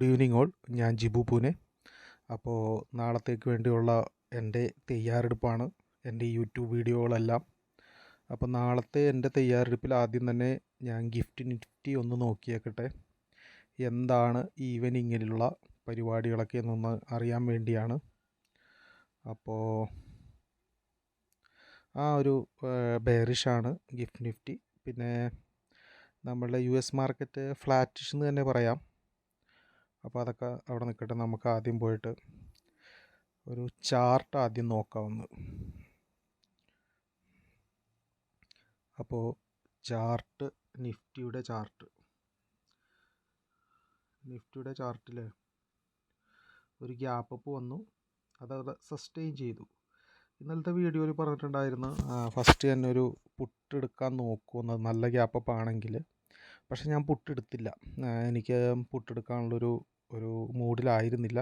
Good evening all. ഞാൻ ജിബു പൂനെ. അപ്പോൾ നാളത്തേക്ക് വേണ്ടിയുള്ള എൻ്റെ തയ്യാറെടുപ്പാണ് എൻ്റെ യൂട്യൂബ് വീഡിയോകളെല്ലാം. അപ്പോൾ നാളത്തെ എൻ്റെ തയ്യാറെടുപ്പിൽ ആദ്യം തന്നെ ഞാൻ ഗിഫ്റ്റ് നിഫ്റ്റി ഒന്ന് നോക്കിയേക്കട്ടെ, എന്താണ് ഈവനിങ്ങിലുള്ള പരിപാടികളൊക്കെ എന്നൊന്ന് അറിയാൻ വേണ്ടിയാണ്. അപ്പോൾ ഒരു ബെയറിഷാണ് ഗിഫ്റ്റ് നിഫ്റ്റി. പിന്നെ നമ്മളുടെ US മാർക്കറ്റ് ഫ്ലാറ്റിഷ് എന്ന് തന്നെ പറയാം. അപ്പോൾ അതൊക്കെ അവിടെ നിൽക്കട്ടെ. നമുക്ക് ആദ്യം പോയിട്ട് ഒരു ചാർട്ട് ആദ്യം നോക്കാവുന്നത്. അപ്പോൾ നിഫ്റ്റിയുടെ ചാർട്ടിൽ ഒരു ഗ്യാപ്പ് അപ്പ് വന്നു, അത് സസ്റ്റെയിൻ ചെയ്തു. ഇന്നലത്തെ വീഡിയോയിൽ പറഞ്ഞിട്ടുണ്ടായിരുന്നു ഫസ്റ്റ് തന്നെ ഒരു പുട്ട് എടുക്കാൻ നോക്കുമെന്ന്, നല്ല ഗ്യാപ്പ് അപ്പ് ആണെങ്കിൽ. പക്ഷെ ഞാൻ പുട്ടെടുത്തില്ല. എനിക്ക് പുട്ടെടുക്കാനുള്ളൊരു മൂഡിലായിരുന്നില്ല.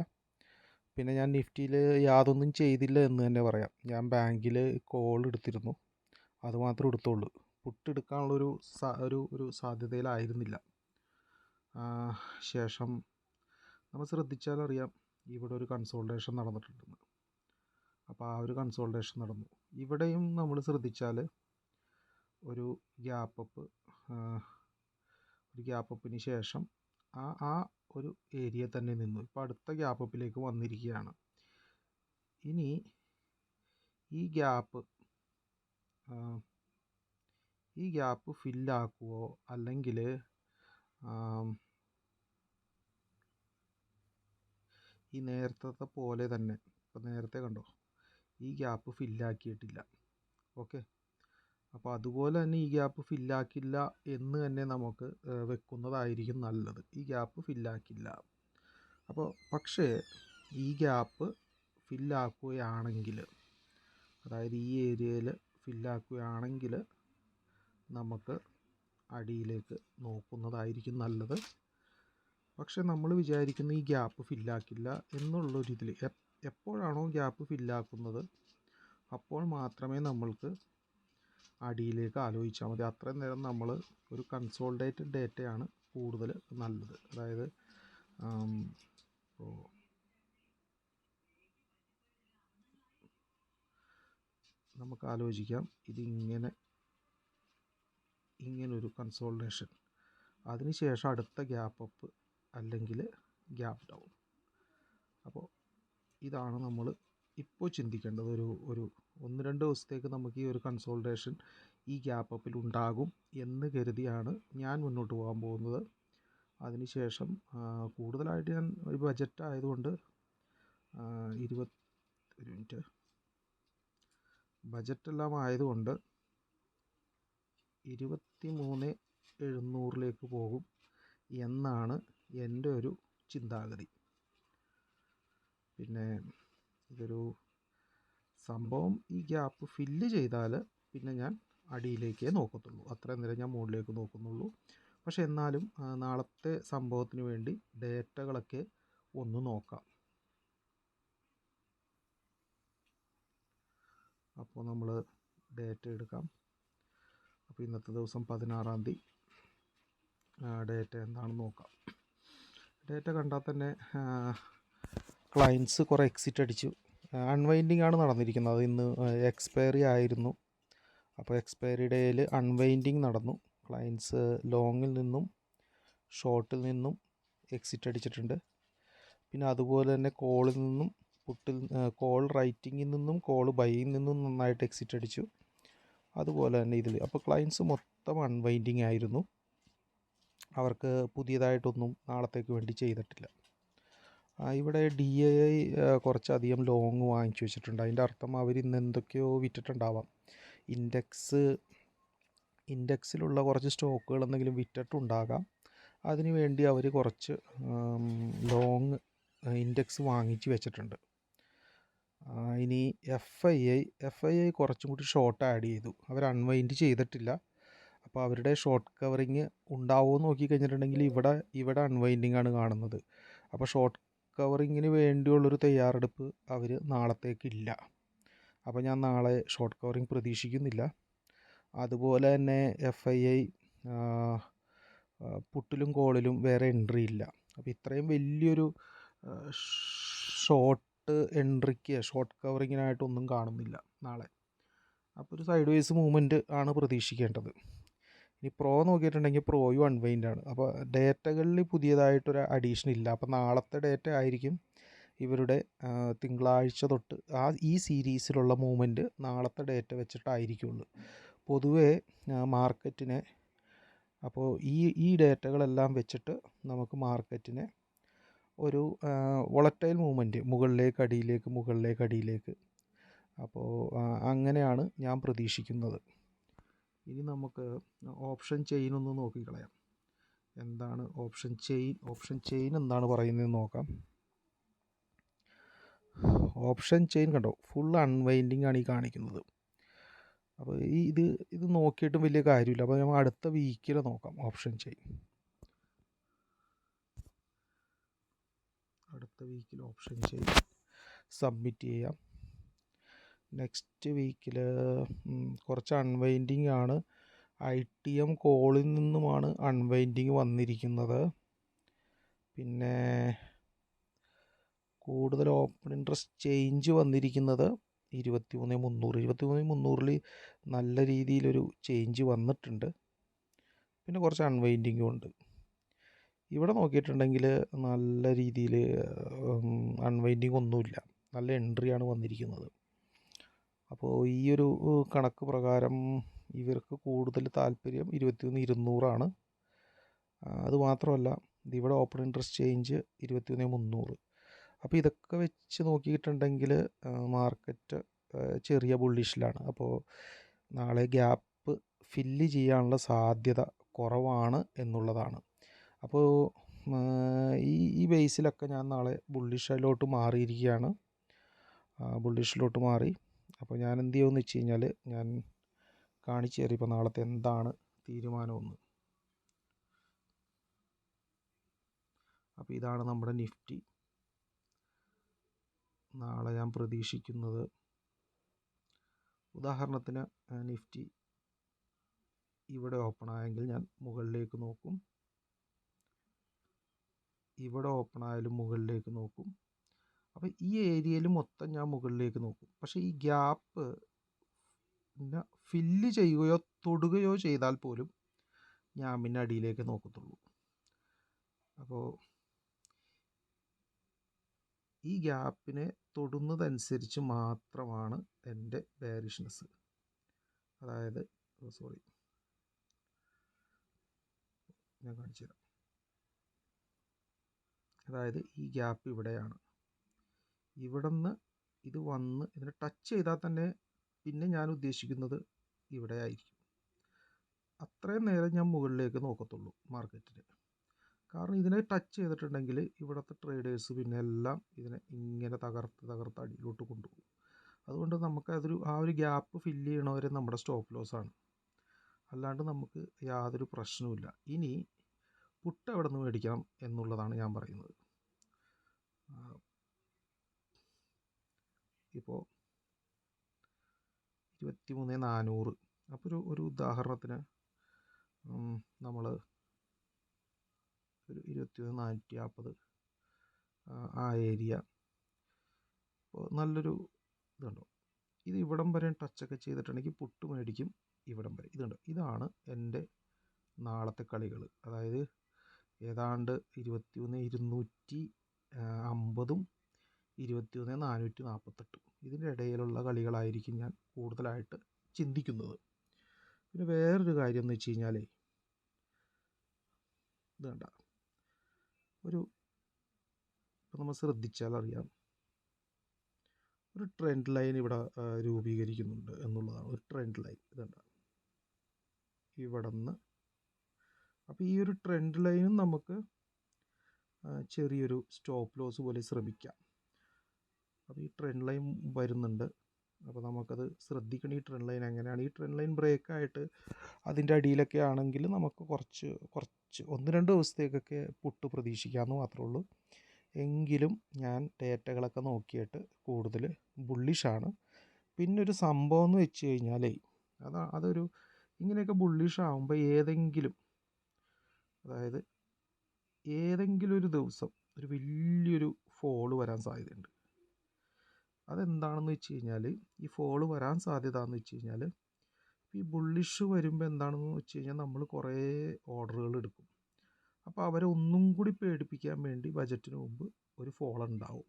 പിന്നെ ഞാൻ നിഫ്റ്റിയിൽ യാതൊന്നും ചെയ്തില്ല എന്ന് തന്നെ പറയാം. ഞാൻ ബാങ്കിൽ കോൾ എടുത്തിരുന്നു, അതുമാത്രം എടുത്തുള്ളൂ. പുട്ടെടുക്കാനുള്ളൊരു ഒരു സാധ്യതയിലായിരുന്നില്ല. ശേഷം നമ്മൾ ശ്രദ്ധിച്ചാലറിയാം, ഇവിടെ ഒരു കൺസോൾട്ടേഷൻ നടന്നിട്ടുണ്ടെന്ന്. അപ്പോൾ ആ ഒരു കൺസോൾട്ടേഷൻ നടന്നു. ഇവിടെയും നമ്മൾ ശ്രദ്ധിച്ചാൽ ഒരു ഗ്യാപ്പപ്പിന് ശേഷം ആ ഒരു ഏരിയ തന്നെ നിന്നു. ഇപ്പോൾ അടുത്ത ഗ്യാപ്പപ്പിലേക്ക് വന്നിരിക്കുകയാണ്. ഇനി ഈ ഗ്യാപ്പ് ഫില്ലാക്കുമോ, അല്ലെങ്കിൽ ഈ നേരത്തെ പോലെ തന്നെ, ഇപ്പോൾ നേരത്തെ കണ്ടോ ഈ ഗ്യാപ്പ് ഫില്ലാക്കിയിട്ടില്ല. ഓക്കെ, അപ്പോൾ അതുപോലെ തന്നെ ഈ ഗ്യാപ്പ് ഫില്ലാക്കില്ല എന്ന് തന്നെ നമുക്ക് വെക്കുന്നതായിരിക്കും നല്ലത്. ഈ ഗ്യാപ്പ് ഫില്ലാക്കില്ല. അപ്പോൾ പക്ഷേ ഈ ഗ്യാപ്പ് ഫില്ലാക്കുകയാണെങ്കിൽ, അതായത് ഈ ഏരിയയിൽ ഫില്ലാക്കുകയാണെങ്കിൽ നമുക്ക് അടിയിലേക്ക് നോക്കുന്നതായിരിക്കും നല്ലത്. പക്ഷെ നമ്മൾ വിചാരിക്കുന്ന ഈ ഗ്യാപ്പ് ഫില്ലാക്കില്ല എന്നുള്ളൊരിതിൽ, എപ്പോഴാണോ ഗ്യാപ്പ് ഫില്ലാക്കുന്നത് അപ്പോൾ മാത്രമേ നമ്മൾക്ക് അടിയിലേക്ക് ആലോചിച്ചാൽ മതി. അത്രയും നേരം നമ്മൾ ഒരു കൺസോൾട്ടേറ്റഡ് ഡേറ്റയാണ് കൂടുതൽ നല്ലത്. അതായത് നമുക്ക് ആലോചിക്കാം, ഇങ്ങനൊരു കൺസോൾട്ടേഷൻ, അതിനുശേഷം അടുത്ത ഗ്യാപ്പ് അപ്പ് അല്ലെങ്കിൽ ഗ്യാപ്പ് ഡൗൺ. അപ്പോൾ ഇതാണ് നമ്മൾ ഇപ്പോൾ ചിന്തിക്കേണ്ടത്. ഒരു 1-2 ദിവസത്തേക്ക് നമുക്ക് ഈ ഒരു കൺസോൾട്ടേഷൻ ഈ ഗ്യാപ്പ് അപ്പിൽ ഉണ്ടാകും എന്ന് കരുതിയാണ് ഞാൻ മുന്നോട്ട് പോകാൻ പോകുന്നത്. അതിനുശേഷം കൂടുതലായിട്ട് ഞാൻ ഒരു ബജറ്റ് ആയതുകൊണ്ട് ബജറ്റെല്ലാം ആയതുകൊണ്ട് 23,700 പോകും എന്നാണ് എൻ്റെ ഒരു ചിന്താഗതി. പിന്നെ ഇതൊരു സംഭവം ഈ ഗ്യാപ്പ് ഫില്ല് ചെയ്താൽ പിന്നെ ഞാൻ അടിയിലേക്കേ നോക്കത്തുള്ളൂ. അത്രയും നേരം ഞാൻ മുകളിലേക്ക് നോക്കുന്നുള്ളൂ. പക്ഷെ എന്നാലും നാളത്തെ സംഭവത്തിന് വേണ്ടി ഡേറ്റകളൊക്കെ ഒന്ന് നോക്കാം. അപ്പോൾ നമ്മൾ ഡേറ്റ എടുക്കാം. അപ്പോൾ ഇന്നത്തെ ദിവസം 16-ാം തീയതി ഡേറ്റ എന്താണെന്ന് നോക്കാം. ഡേറ്റ കണ്ടാൽ തന്നെ ക്ലയൻസ് കുറേ എക്സിറ്റ് അടിച്ചു. അൺവൈൻഡിങ് ആണ് നടന്നിരിക്കുന്നത്. ഇന്ന് എക്സ്പയറി ആയിരുന്നു. അപ്പോൾ എക്സ്പയറി ഡേയിൽ അൺവൈൻഡിങ് നടന്നു. ക്ലയൻസ് ലോങ്ങിൽ നിന്നും ഷോർട്ടിൽ നിന്നും എക്സിറ്റ് അടിച്ചിട്ടുണ്ട്. പിന്നെ അതുപോലെ തന്നെ കോളിൽ നിന്നും കോൾ റൈറ്റിങ്ങിൽ നിന്നും കോൾ ബൈയിൽ നിന്നും നന്നായിട്ട് എക്സിറ്റ് അടിച്ചു. അതുപോലെ തന്നെ ഇതിൽ അപ്പോൾ ക്ലയൻസ് മൊത്തം അൺവൈൻഡിങ് ആയിരുന്നു. അവർക്ക് പുതിയതായിട്ടൊന്നും നാളത്തേക്ക് വേണ്ടി ചെയ്തിട്ടില്ല. ഇവിടെ DAI കുറച്ചധികം ലോങ് വാങ്ങിച്ചു വെച്ചിട്ടുണ്ട്. അതിൻ്റെ അർത്ഥം അവർ ഇന്ന് എന്തൊക്കെയോ വിറ്റിട്ടുണ്ടാവാം. ഇൻഡെക്സിലുള്ള കുറച്ച് സ്റ്റോക്കുകൾ എന്തെങ്കിലും വിറ്റിട്ടുണ്ടാകാം. അതിനുവേണ്ടി അവർ കുറച്ച് ലോങ് ഇൻഡെക്സ് വാങ്ങിച്ച് വെച്ചിട്ടുണ്ട്. ഇനി FII കുറച്ചും കൂടി ഷോർട്ട് ആഡ് ചെയ്തു. അവർ അൺവൈൻഡ് ചെയ്തിട്ടില്ല. അപ്പോൾ അവരുടെ ഷോർട്ട് കവറിങ് ഉണ്ടാവുമെന്ന് നോക്കിക്കഴിഞ്ഞിട്ടുണ്ടെങ്കിൽ ഇവിടെ അൺവൈൻഡിങ് ആണ് കാണുന്നത്. അപ്പോൾ ഷോർട്ട് കവറിങ്ങിന് വേണ്ടിയുള്ളൊരു തയ്യാറെടുപ്പ് അവർ നാളത്തേക്കില്ല. അപ്പോൾ ഞാൻ നാളെ ഷോർട്ട് കവറിങ് പ്രതീക്ഷിക്കുന്നില്ല. അതുപോലെ തന്നെ FII പുട്ടിലും കോളിലും വേറെ എൻട്രി ഇല്ല. അപ്പോൾ ഇത്രയും വലിയൊരു ഷോർട്ട് എൻട്രിക്ക് ഷോർട്ട് കവറിങ്ങിനായിട്ടൊന്നും കാണുന്നില്ല നാളെ. അപ്പോൾ ഒരു സൈഡ് വേസ് മൂവ്മെൻറ്റ് ആണ് പ്രതീക്ഷിക്കേണ്ടത്. ഇനി പ്രോ നോക്കിയിട്ടുണ്ടെങ്കിൽ പ്രോയും അൺവൈൻഡ് ആണ്. അപ്പോൾ ഡേറ്റകളിൽ പുതിയതായിട്ടൊരു അഡീഷൻ ഇല്ല. അപ്പോൾ നാളത്തെ ഡേറ്റ ആയിരിക്കും ഇവരുടെ തിങ്കളാഴ്ച തൊട്ട് ഈ സീരീസിലുള്ള മൂവ്മെൻറ്റ് നാളത്തെ ഡേറ്റ വെച്ചിട്ടായിരിക്കുള്ളൂ പൊതുവേ മാർക്കറ്റിനെ. അപ്പോൾ ഈ ഡേറ്റകളെല്ലാം വെച്ചിട്ട് നമുക്ക് മാർക്കറ്റിനെ ഒരു വോളറ്റൈൽ മൂവ്മെൻറ്റ് മുകളിലേക്ക് അടിയിലേക്ക് അപ്പോൾ അങ്ങനെയാണ് ഞാൻ പ്രതീക്ഷിക്കുന്നത്. ഇനി നമുക്ക് ഓപ്ഷൻ ചെയിൻ ഒന്ന് നോക്കിക്കളയാം. എന്താണ് ഓപ്ഷൻ ചെയിൻ എന്താണ് പറയുന്നതെന്ന് നോക്കാം. ഓപ്ഷൻ ചെയിൻ കണ്ടോ, ഫുൾ അൺവൈൻഡിങ് ആണ് ഈ കാണിക്കുന്നത്. അപ്പോൾ ഇത് നോക്കിയിട്ടും വലിയ കാര്യമില്ല. അപ്പോൾ നമ്മൾ അടുത്ത വീക്കിൽ നോക്കാം ഓപ്ഷൻ ചെയിൻ. അടുത്ത വീക്കിൽ ഓപ്ഷൻ ചെയിൻ സബ്മിറ്റ് ചെയ്യാം. നെക്സ്റ്റ് വീക്കിൽ കുറച്ച് അൺവൈൻഡിങ് ആണ്. ITM കോളിൽ നിന്നുമാണ് അൺവൈൻഡിങ് വന്നിരിക്കുന്നത്. പിന്നെ കൂടുതൽ ഓപ്പൺ ഇൻട്രസ്റ്റ് ചേഞ്ച് വന്നിരിക്കുന്നത് 23,300 നല്ല രീതിയിലൊരു ചേഞ്ച് വന്നിട്ടുണ്ട്. പിന്നെ കുറച്ച് അൺവൈൻഡിങ്ങും ഉണ്ട്. ഇവിടെ നോക്കിയിട്ടുണ്ടെങ്കിൽ നല്ല രീതിയിൽ അൺവൈൻഡിങ് ഒന്നുമില്ല, നല്ല എൻട്രിയാണ് വന്നിരിക്കുന്നത്. അപ്പോൾ ഈ ഒരു കണക്ക് പ്രകാരം ഇവർക്ക് കൂടുതൽ താല്പര്യം 21,200 അതുമാത്രമല്ല ഇവിടെ ഓപ്പൺ ഇൻട്രസ്റ്റ് ചേഞ്ച് 21,300. അപ്പോൾ ഇതൊക്കെ വെച്ച് നോക്കിയിട്ടുണ്ടെങ്കിൽ മാർക്കറ്റ് ചെറിയ ബുള്ളിഷിലാണ്. അപ്പോൾ നാളെ ഗ്യാപ്പ് ഫില്ല് ചെയ്യാനുള്ള സാധ്യത കുറവാണ് എന്നുള്ളതാണ്. അപ്പോൾ ഈ ബേസിലൊക്കെ ഞാൻ നാളെ ബുള്ളിഷിലോട്ട് മാറി. അപ്പോൾ ഞാൻ എന്ത് ചെയ്യുമെന്ന് വെച്ച് കഴിഞ്ഞാൽ ഞാൻ കാണിച്ചു തരാം ഇപ്പോൾ നാളത്തെ എന്താണ് തീരുമാനമെന്ന്. അപ്പോൾ ഇതാണ് നമ്മുടെ നിഫ്റ്റി. നാളെ ഞാൻ പ്രതീക്ഷിക്കുന്നത്, ഉദാഹരണത്തിന് നിഫ്റ്റി ഇവിടെ ഓപ്പൺ ആയെങ്കിൽ ഞാൻ മുകളിലേക്ക് നോക്കും, ഇവിടെ ഓപ്പൺ ആയാലും മുകളിലേക്ക് നോക്കും. അപ്പോൾ ഈ ഏരിയയിൽ മൊത്തം ഞാൻ മുകളിലേക്ക് നോക്കും. പക്ഷേ ഈ ഗ്യാപ്പ് പിന്നെ ഫില്ല് ചെയ്യുകയോ തൊടുകയോ ചെയ്താൽ പോലും ഞാൻ പിന്നെ അടിയിലേക്ക് നോക്കത്തുള്ളൂ. അപ്പോൾ ഈ ഗ്യാപ്പിനെ തൊടുന്നതനുസരിച്ച് മാത്രമാണ് എൻ്റെ ബെയറിഷ്നെസ്. അതായത് ഞാൻ കാണിച്ചു തരാം. അതായത് ഈ ഗ്യാപ്പ് ഇവിടെയാണ്. ഇവിടുന്ന് ഇത് വന്ന് ഇതിനെ ടച്ച് ചെയ്താൽ തന്നെ പിന്നെ ഞാൻ ഉദ്ദേശിക്കുന്നത് ഇവിടെ ആയിരിക്കും. അത്രയും നേരം ഞാൻ മുകളിലേക്ക് നോക്കത്തുള്ളൂ മാർക്കറ്റിൽ. കാരണം ഇതിനെ ടച്ച് ചെയ്തിട്ടുണ്ടെങ്കിൽ ഇവിടുത്തെ ട്രേഡേഴ്സ് പിന്നെ എല്ലാം ഇതിനെ ഇങ്ങനെ തകർത്ത് അടിയിലോട്ട് കൊണ്ടുപോകും. അതുകൊണ്ട് നമുക്ക് ആ ഒരു ഗ്യാപ്പ് ഫില്ല് ചെയ്യണവരെ നമ്മുടെ സ്റ്റോപ്പ് ലോസ് ആണ്. അല്ലാണ്ട് നമുക്ക് യാതൊരു പ്രശ്നവുമില്ല. ഇനി പുട്ട് എവിടെ നിന്ന് മേടിക്കണം എന്നുള്ളതാണ് ഞാൻ പറയുന്നത്. ഇപ്പോൾ 23,400. അപ്പോൾ ഒരു ഉദാഹരണത്തിന് നമ്മൾ ഒരു 21,450 ആ ഏരിയ ഇപ്പോൾ നല്ലൊരു ഇതുണ്ടോ. ഇത് ഇവിടം വരെ ടച്ചൊക്കെ ചെയ്തിട്ടുണ്ടെങ്കിൽ പുട്ട് മേടിക്കും ഇവിടം വരെ. ഇതുണ്ടോ, ഇതാണ് എൻ്റെ നാളത്തെ കളികൾ. അതായത് ഏതാണ്ട് 21,250 21,448 ഇതിൻ്റെ ഇടയിലുള്ള കളികളായിരിക്കും ഞാൻ കൂടുതലായിട്ട് ചിന്തിക്കുന്നത്. പിന്നെ വേറൊരു കാര്യം എന്ന് വെച്ച് കഴിഞ്ഞാൽ ഇത് കണ്ട ഇപ്പം നമ്മൾ ശ്രദ്ധിച്ചാൽ അറിയാം, ഒരു ട്രെൻഡ് ലൈൻ ഇവിടെ രൂപീകരിക്കുന്നുണ്ട് എന്നുള്ളതാണ്. ഒരു ട്രെൻഡ് ലൈൻ ഇതുണ്ട ഇവിടെ നിന്ന്. അപ്പോൾ ഈ ഒരു ട്രെൻഡ് ലൈനും നമുക്ക് ചെറിയൊരു സ്റ്റോപ്പ് ലോസ് പോലെ ശ്രമിക്കാം. അപ്പോൾ ഈ ട്രെൻഡ് ലൈൻ വരുന്നുണ്ട്. അപ്പോൾ നമുക്കത് ശ്രദ്ധിക്കണം. ഈ ട്രെൻഡ് ലൈൻ എങ്ങനെയാണ്, ഈ ട്രെൻഡ് ലൈൻ ബ്രേക്കായിട്ട് അതിൻ്റെ അടിയിലൊക്കെ ആണെങ്കിൽ നമുക്ക് കുറച്ച് 1-2 ദിവസത്തേക്കൊക്കെ പുട്ട് പ്രതീക്ഷിക്കാമെന്ന് മാത്രമേ ഉള്ളൂ. എങ്കിലും ഞാൻ ഡേറ്റകളൊക്കെ നോക്കിയിട്ട് കൂടുതൽ ബുള്ളിഷാണ്. പിന്നൊരു സംഭവം എന്ന് വെച്ച് കഴിഞ്ഞാലേ അതൊരു ഇങ്ങനെയൊക്കെ ബുള്ളിഷ് ആകുമ്പോൾ ഏതെങ്കിലും, അതായത് ഏതെങ്കിലും ഒരു ദിവസം ഒരു വലിയൊരു ഫോള് വരാൻ സാധ്യതയുണ്ട്. അതെന്താണെന്ന് വെച്ച് കഴിഞ്ഞാൽ, ഈ ഫോള് വരാൻ സാധ്യത എന്ന് വെച്ച് കഴിഞ്ഞാൽ, ഈ ബുള്ളിഷ് വരുമ്പോൾ എന്താണെന്ന് വെച്ച് കഴിഞ്ഞാൽ നമ്മൾ കുറേ ഓർഡറുകൾ എടുക്കും. അപ്പോൾ അവരെ ഒന്നും കൂടി പേടിപ്പിക്കാൻ വേണ്ടി ബജറ്റിന് മുമ്പ് ഒരു ഫോൾ ഉണ്ടാവും.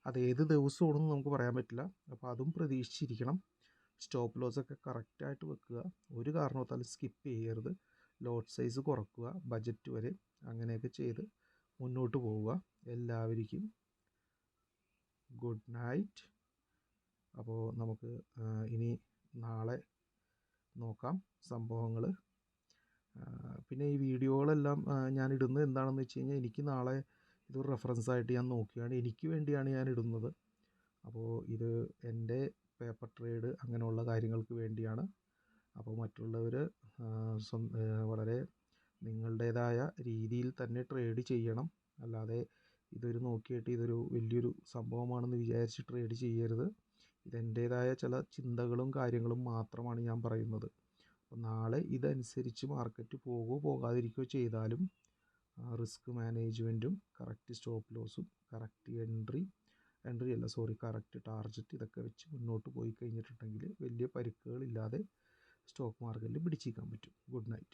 അത് ഏത് ദിവസമാണെന്ന് നമുക്ക് പറയാൻ പറ്റില്ല. അപ്പോൾ അതും പ്രതീക്ഷിച്ചിരിക്കണം. സ്റ്റോപ്പ് ലോസൊക്കെ കറക്റ്റായിട്ട് വെക്കുക. ഒരു കാരണവത്താലും സ്കിപ്പ് ചെയ്യരുത്. ലോട്ട് സൈസ് കുറക്കുക, ബജറ്റ് വരെ അങ്ങനെയൊക്കെ ചെയ്ത് മുന്നോട്ട് പോവുക. എല്ലാവർക്കും ഗുഡ് നൈറ്റ്. അപ്പോൾ നമുക്ക് ഇനി നാളെ നോക്കാം സംഭവങ്ങൾ. പിന്നെ ഈ വീഡിയോകളെല്ലാം ഞാൻ ഇടുന്നത് എന്താണെന്ന് വെച്ച് കഴിഞ്ഞാൽ, എനിക്ക് നാളെ ഇതൊരു റെഫറൻസായിട്ട് ഞാൻ നോക്കിയാണ്, എനിക്ക് വേണ്ടിയാണ് ഞാൻ ഇടുന്നത്. അപ്പോൾ ഇത് എൻ്റെ പേപ്പർ ട്രേഡ് അങ്ങനെയുള്ള കാര്യങ്ങൾക്ക് വേണ്ടിയാണ്. അപ്പോൾ മറ്റുള്ളവർ വളരെ നിങ്ങളുടേതായ രീതിയിൽ തന്നെ ട്രേഡ് ചെയ്യണം. അല്ലാതെ ഇതൊരു നോക്കിയിട്ട് ഇതൊരു വലിയൊരു സംഭവമാണെന്ന് വിചാരിച്ച് ട്രേഡ് ചെയ്യരുത്. ഇതെൻ്റേതായ ചില ചിന്തകളും കാര്യങ്ങളും മാത്രമാണ് ഞാൻ പറയുന്നത്. അപ്പോൾ നാളെ ഇതനുസരിച്ച് മാർക്കറ്റ് പോകുകയോ പോകാതിരിക്കുകയോ ചെയ്താലും റിസ്ക് മാനേജ്മെൻറ്റും കറക്റ്റ് സ്റ്റോപ്പ് ലോസും കറക്റ്റ് കറക്റ്റ് ടാർഗറ്റ് ഇതൊക്കെ വെച്ച് മുന്നോട്ട് പോയി കഴിഞ്ഞിട്ടുണ്ടെങ്കിൽ വലിയ പരിക്കുകളില്ലാതെ സ്റ്റോക്ക് മാർക്കറ്റിൽ പിടിച്ചിരിക്കാൻ പറ്റും. Good night.